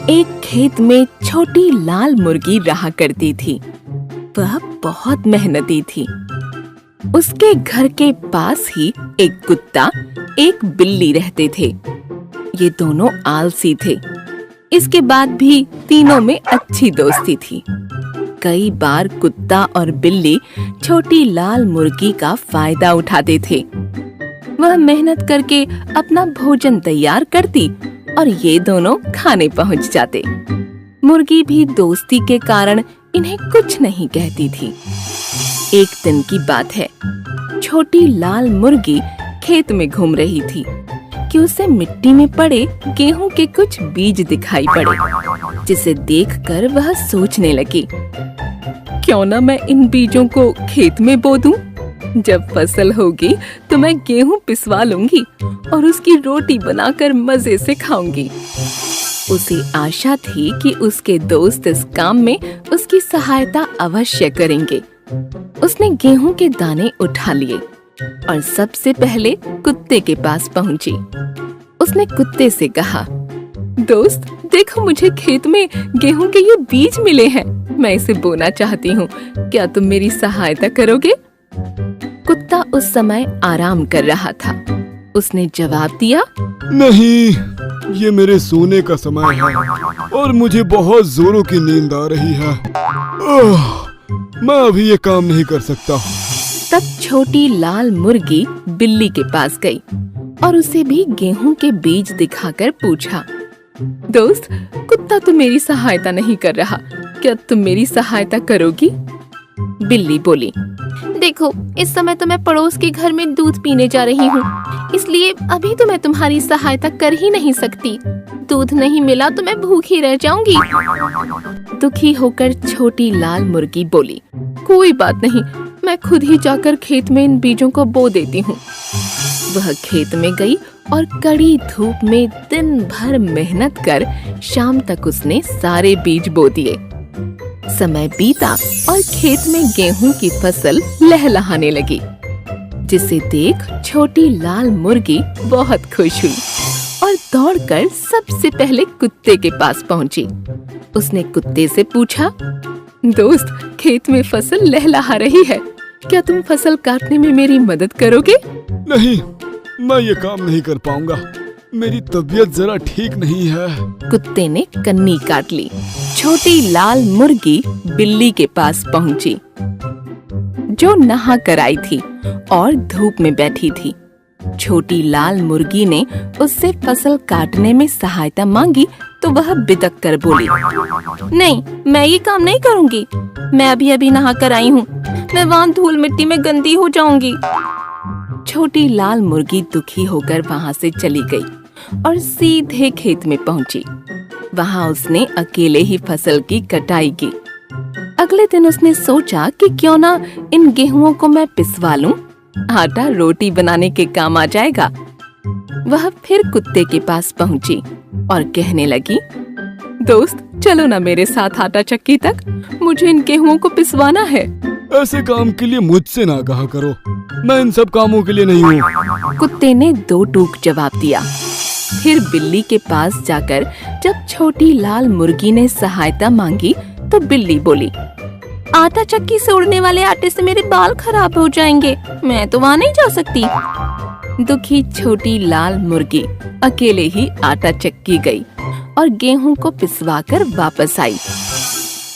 एक खेत में छोटी लाल मुर्गी रहा करती थी। वह बहुत मेहनती थी। उसके घर के पास ही एक कुत्ता, एक बिल्ली रहते थे। ये दोनों आलसी थे। इसके बाद भी तीनों में अच्छी दोस्ती थी। कई बार कुत्ता और बिल्ली छोटी लाल मुर्गी का फायदा उठाते थे। वह मेहनत करके अपना भोजन तैयार करती और ये दोनों खाने पहुंच जाते। मुर्गी भी दोस्ती के कारण इन्हें कुछ नहीं कहती थी। एक दिन की बात है, छोटी लाल मुर्गी खेत में घूम रही थी कि उसे मिट्टी में पड़े गेहूं के कुछ बीज दिखाई पड़े, जिसे देखकर वह सोचने लगी, क्यों ना मैं इन बीजों को खेत में बो दूं? जब फसल होगी तो मैं गेहूं पिसवा लूंगी और उसकी रोटी बनाकर मजे से खाऊंगी। उसे आशा थी कि उसके दोस्त इस काम में उसकी सहायता अवश्य करेंगे। उसने गेहूं के दाने उठा लिए और सबसे पहले कुत्ते के पास पहुंची। उसने कुत्ते से कहा, दोस्त देखो, मुझे खेत में गेहूं के ये बीज मिले हैं। मैं इसे बोना चाहती हूँ, क्या तुम मेरी सहायता करोगे? कुत्ता उस समय आराम कर रहा था। उसने जवाब दिया, नहीं, ये मेरे सोने का समय है और मुझे बहुत जोरों की नींद आ रही है। मैं अभी ये काम नहीं कर सकता। तब छोटी लाल मुर्गी बिल्ली के पास गई और उसे भी गेहूं के बीज दिखाकर पूछा, दोस्त, कुत्ता तो मेरी सहायता नहीं कर रहा, क्या तुम मेरी सहायता करोगी? बिल्ली बोली, देखो, इस समय तो मैं पड़ोस के घर में दूध पीने जा रही हूँ, इसलिए अभी तो मैं तुम्हारी सहायता कर ही नहीं सकती। दूध नहीं मिला तो मैं भूखी रह जाऊंगी। दुखी होकर छोटी लाल मुर्गी बोली, कोई बात नहीं, मैं खुद ही जाकर खेत में इन बीजों को बो देती हूँ। वह खेत में गई और कड़ी धूप में दिन भर मेहनत कर शाम तक उसने सारे बीज बो दिए। समय बीता और खेत में गेहूं की फसल लहलहाने लगी, जिसे देख छोटी लाल मुर्गी बहुत खुश हुई और दौड़कर सबसे पहले कुत्ते के पास पहुंची। उसने कुत्ते से पूछा, दोस्त, खेत में फसल लहलहा रही है, क्या तुम फसल काटने में मेरी मदद करोगे? नहीं, मैं ये काम नहीं कर पाऊंगा, मेरी तबीयत जरा ठीक नहीं है। कुत्ते ने कन्नी काट ली। छोटी लाल मुर्गी बिल्ली के पास पहुंची, जो नहा कर आई थी और धूप में बैठी थी। छोटी लाल मुर्गी ने उससे फसल काटने में सहायता मांगी तो वह बिदक कर बोली, नहीं, मैं ये काम नहीं करूंगी। मैं अभी अभी नहा कर आई हूँ, मैं वहाँ धूल मिट्टी में गंदी हो जाऊंगी। छोटी लाल मुर्गी दुखी होकर वहाँ से चली गई और सीधे खेत में पहुंची। वहाँ उसने अकेले ही फसल की कटाई की। अगले दिन उसने सोचा कि क्यों ना इन गेहूं को मैं पिसवा लूं, आटा रोटी बनाने के काम आ जाएगा। वह फिर कुत्ते के पास पहुंची और कहने लगी, दोस्त, चलो ना मेरे साथ आटा चक्की तक, मुझे इन गेहूं को पिसवाना है। ऐसे काम के लिए मुझसे ना कहा करो, मैं इन सब कामों के लिए नहीं हूँ। कुत्ते ने दो टूक जवाब दिया। फिर बिल्ली के पास जाकर जब छोटी लाल मुर्गी ने सहायता मांगी तो बिल्ली बोली, आटा चक्की से उड़ने वाले आटे से मेरे बाल खराब हो जाएंगे, मैं तो वहाँ नहीं जा सकती। दुखी छोटी लाल मुर्गी अकेले ही आटा चक्की गई और गेहूं को पिसवाकर वापस आई।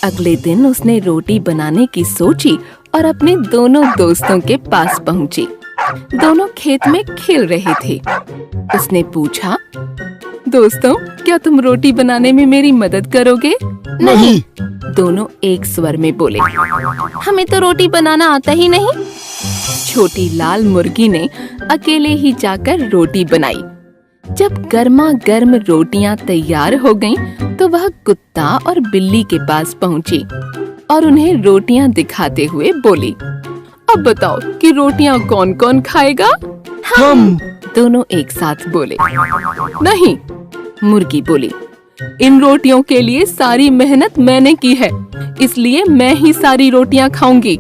अगले दिन उसने रोटी बनाने की सोची और अपने दोनों दोस्तों के पास पहुंची। दोनों खेत में खेल रहे थे। उसने पूछा, दोस्तों, क्या तुम रोटी बनाने में मेरी मदद करोगे? नहीं। दोनों एक स्वर में बोले, हमें तो रोटी बनाना आता ही नहीं। छोटी लाल मुर्गी ने अकेले ही जाकर रोटी बनाई। जब गर्मा गर्म रोटियां तैयार हो गईं, तो वह कुत्ता और बिल्ली के पास पहुंची और उन्हें रोटियां दिखाते हुए बोली, अब बताओ कि रोटियां कौन कौन खाएगा? हम। दोनों एक साथ बोले। नहीं, मुर्गी बोली, इन रोटियों के लिए सारी मेहनत मैंने की है, इसलिए मैं ही सारी रोटियां खाऊंगी।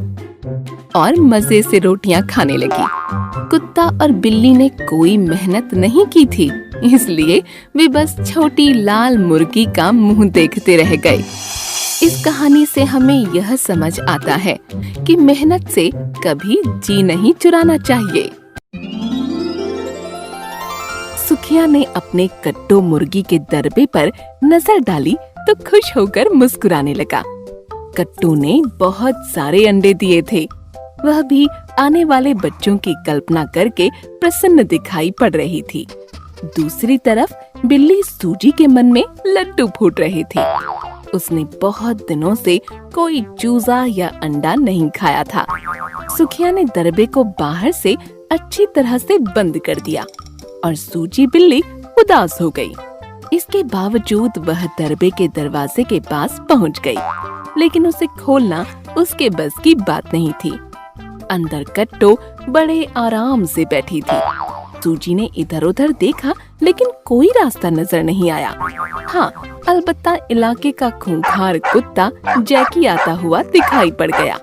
और मजे से रोटियां खाने लगी। कुत्ता और बिल्ली ने कोई मेहनत नहीं की थी, इसलिए वे बस छोटी लाल मुर्गी का मुंह देखते रह गए। इस कहानी से हमें यह समझ आता है कि मेहनत से कभी जी नहीं चुराना चाहिए। सुखिया ने अपने कट्टो मुर्गी के दरबे पर नजर डाली तो खुश होकर मुस्कुराने लगा। कट्टू ने बहुत सारे अंडे दिए थे। वह भी आने वाले बच्चों की कल्पना करके प्रसन्न दिखाई पड़ रही थी। दूसरी तरफ बिल्ली सूजी के मन में लड्डू फूट रहे थे। उसने बहुत दिनों से कोई चूजा या अंडा नहीं खाया था। सुखिया ने दरबे को बाहर से अच्छी तरह से बंद कर दिया और सूजी बिल्ली उदास हो गई। इसके बावजूद वह दरबे के दरवाजे के पास पहुंच गई, लेकिन उसे खोलना उसके बस की बात नहीं थी। अंदर कट्टो बड़े आराम से बैठी थी। सूजी ने इधर उधर देखा, लेकिन कोई रास्ता नजर नहीं आया। हाँ, अलबत्ता इलाके का खूंखार कुत्ता जैकी आता हुआ दिखाई पड़ गया।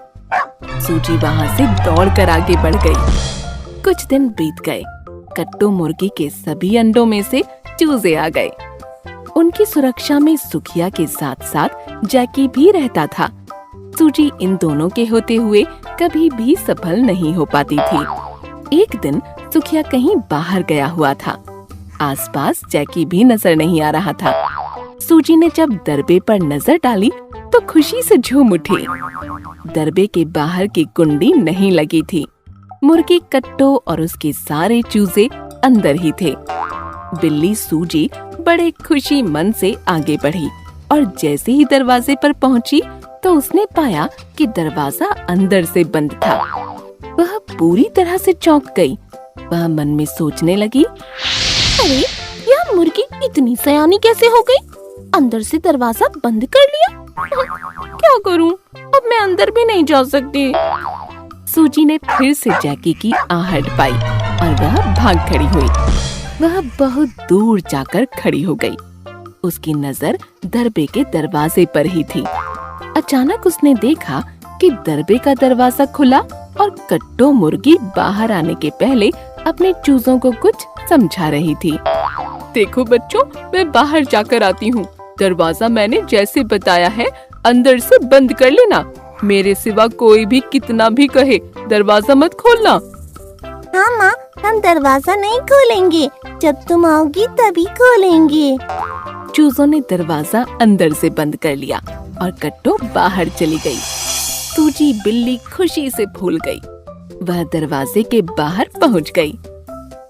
सूजी वहाँ से दौड़कर आगे बढ़ गई। कुछ दिन बीत गए। कट्टो मुर्गी के सभी अंडों में से चूजे आ गए। उनकी सुरक्षा में सुखिया के साथ साथ जैकी भी रहता था। सूजी इन दोनों के होते हुए कभी भी सफल नहीं हो पाती थी। एक दिन सुखिया कहीं बाहर गया हुआ था। आसपास जैकी भी नजर नहीं आ रहा था। सूजी ने जब दरबे पर नजर डाली तो खुशी से झूम उठी। दरबे के बाहर की कुंडी नहीं लगी थी। मुर्गी कट्टो और उसके सारे चूजे अंदर ही थे। बिल्ली सूजी बड़े खुशी मन से आगे बढ़ी और जैसे ही दरवाजे पर पहुंची तो उसने पाया कि दरवाजा अंदर से बंद था। वह पूरी तरह से चौंक गई। वह मन में सोचने लगी, अरे यह मुर्गी इतनी सयानी कैसे हो गई? अंदर से दरवाजा बंद कर लिया। क्या करूं? अब मैं अंदर भी नहीं जा सकती। सूजी ने फिर से जैकी की आहट पाई और वह भाग खड़ी हुई। वह बहुत दूर जाकर खड़ी हो गई। उसकी नजर दरबे के दरवाजे पर ही थी। अचानक उसने देखा कि दरबे का दरवाजा खुला और कट्टो मुर्गी बाहर आने के पहले अपने चूजों को कुछ समझा रही थी। देखो बच्चों, मैं बाहर जाकर आती हूँ। दरवाजा मैंने जैसे बताया है अंदर से बंद कर लेना। मेरे सिवा कोई भी कितना भी कहे, दरवाजा मत खोलना। हाँ माँ, हम दरवाजा नहीं खोलेंगे। जब तुम आओगी तभी खोलेंगे। चूजों ने दरवाजा अंदर से बंद कर लिया और कट्टो बाहर चली गई। सूजी बिल्ली खुशी से फूल गई। वह दरवाजे के बाहर पहुंच गई।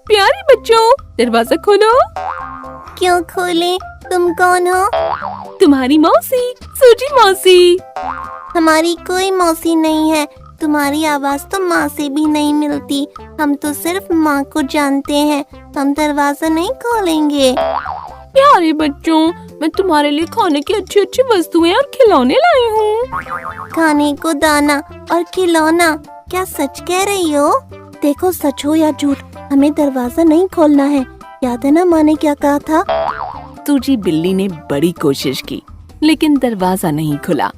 प्यारे बच्चों, दरवाजा खोलो। क्यों खोले? तुम कौन हो? तुम्हारी मौसी, सूजी मौसी। हमारी कोई मौसी नहीं है। तुम्हारी आवाज तो माँ से भी नहीं मिलती। हम तो सिर्फ माँ को जानते हैं। हम दरवाजा नहीं खोलेंगे। प्यारे बच्चों, मैं तुम्हारे लिए खाने की अच्छी अच्छी वस्तुएं और खिलौने लाई हूँ। खाने को दाना और खिलौना? क्या सच कह रही हो? देखो, सच हो या झूठ, हमें दरवाजा नहीं खोलना है। याद है ना माँ ने क्या कहा था? सूजी बिल्ली ने बड़ी कोशिश की, लेकिन दरवाजा नहीं खुला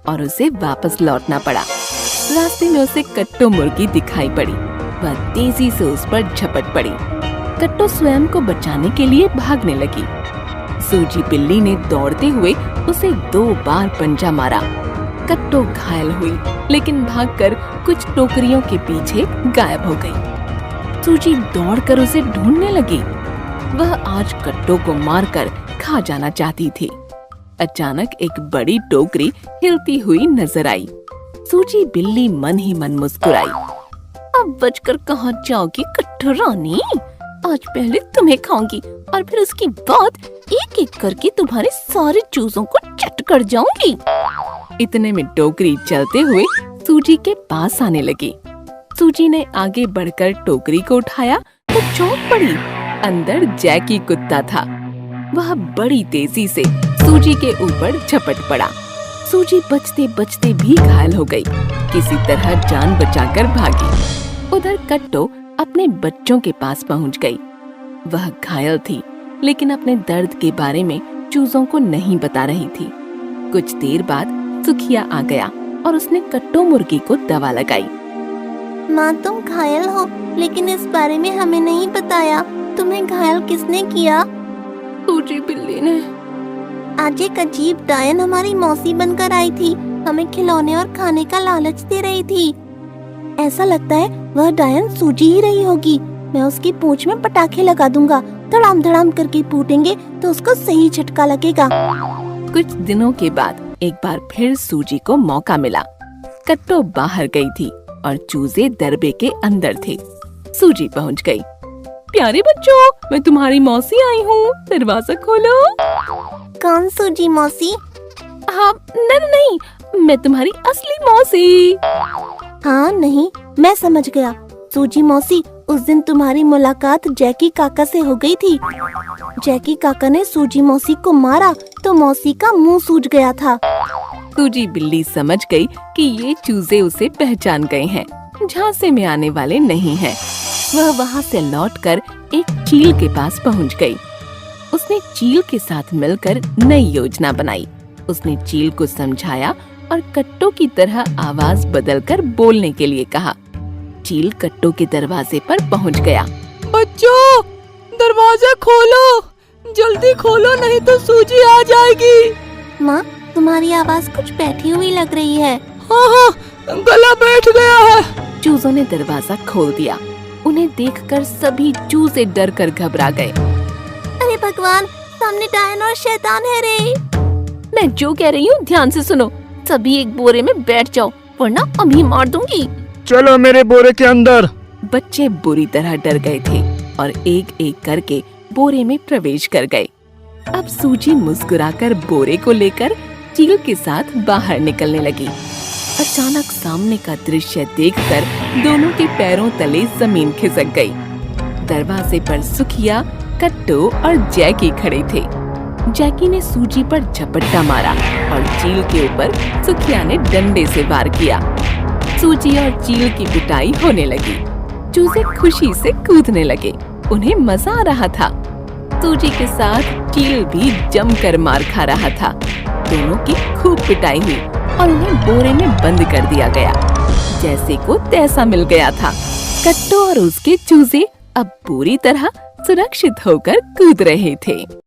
और उसे वापस लौटना पड़ा। रास्ते में उसे कट्टो मुर्गी दिखाई पड़ी। वह तेजी से उस पर झपट पड़ी। कट्टो स्वयं को बचाने के लिए भागने लगी। सूजी बिल्ली ने दौड़ते हुए उसे 2 बार पंजा मारा। कट्टो घायल हुई, लेकिन भागकर कुछ टोकरियों के पीछे गायब हो गई। सूजी दौड़कर उसे ढूंढने लगी। वह आज कट्टो को मारकर खा जाना चाहती थी। अचानक एक बड़ी टोकरी हिलती हुई नजर आई। सूजी बिल्ली मन ही मन मुस्कुराई। अब बचकर कहाँ जाओगी कट्टो रानी? आज पहले तुम्हें खाऊंगी और फिर उसके बाद एक एक करके तुम्हारे सारे चूजों को चट कर जाऊंगी। इतने में टोकरी चलते हुए सूजी के पास आने लगी। सूजी ने आगे बढ़कर टोकरी को उठाया तो चौंक पड़ी। अंदर जैकी कुत्ता था। वह बड़ी तेजी से सूजी के ऊपर झपट पड़ा। सूजी बचते बचते भी घायल हो गई। किसी तरह जान बचाकर भागी। उधर कट्टो अपने बच्चों के पास पहुंच गई। वह घायल थी, लेकिन अपने दर्द के बारे में चूजों को नहीं बता रही थी। कुछ देर बाद सुखिया आ गया और उसने कट्टो मुर्गी को दवा लगाई। माँ तुम घायल हो, लेकिन इस बारे में हमें नहीं बताया। तुम्हें घायल किसने किया? सूजी बिल्ली ने। आज एक अजीब डायन हमारी मौसी बनकर आई थी। हमें खिलौने और खाने का लालच दे रही थी। ऐसा लगता है वह डायन सूजी ही रही होगी। मैं उसकी पूंछ में पटाखे लगा दूंगा। धड़ाम धड़ाम करके फूटेंगे तो उसको सही झटका लगेगा। कुछ दिनों के बाद एक बार फिर सूजी को मौका मिला। कट्टो बाहर गई थी और चूजे दरबे के अंदर थे। सूजी पहुंच गई। प्यारे बच्चों, मैं तुम्हारी मौसी आई हूँ, दरवाजा खोलो। कौन सूजी मौसी? हाँ, नहीं, मैं तुम्हारी असली मौसी। हाँ नहीं, मैं समझ गया। सूजी मौसी, उस दिन तुम्हारी मुलाकात जैकी काका से हो गई थी। जैकी काका ने सूजी मौसी को मारा तो मौसी का मुंह सूज गया था। सूजी बिल्ली समझ गई कि ये चूजे उसे पहचान गए हैं, झांसे में आने वाले नहीं हैं। वह वहाँ से लौटकर एक चील के पास पहुँच गई। उसने चील के साथ मिलकर नई योजना बनाई। उसने चील को समझाया और कट्टो की तरह आवाज बदलकर बोलने के लिए कहा। चील कट्टो के दरवाजे पर पहुंच गया। बच्चों, दरवाजा खोलो, जल्दी खोलो, नहीं तो सूजी आ जाएगी। माँ, तुम्हारी आवाज कुछ बैठी हुई लग रही है। हाँ, गला बैठ गया है। चूजों ने दरवाजा खोल दिया। उन्हें देखकर सभी चूजे डर कर घबरा गए। अरे भगवान, सामने डायन और शैतान है रे। मैं जो कह रही हूँ ध्यान से सुनो। सभी एक बोरे में बैठ जाओ, वरना अभी मार दूंगी। चलो मेरे बोरे के अंदर। बच्चे बुरी तरह डर गए थे और एक एक करके बोरे में प्रवेश कर गए। अब सूजी मुस्कुराकर बोरे को लेकर चील के साथ बाहर निकलने लगी। अचानक सामने का दृश्य देखकर दोनों के पैरों तले जमीन खिसक गई। दरवाजे पर सुखिया, कट्टो और जैकी खड़े थे। जैकी ने सूजी पर झपट्टा मारा और चील के ऊपर सुखिया ने डंडे से वार किया। सूजी और चील की पिटाई होने लगी। चूजे खुशी से कूदने लगे। उन्हें मजा आ रहा था। सूजी के साथ चील भी जमकर मार खा रहा था। दोनों की खूब पिटाई हुई और उन्हें बोरे में बंद कर दिया गया। जैसे को तैसा मिल गया था। कट्टो और उसके चूजे अब पूरी तरह सुरक्षित होकर कूद रहे थे।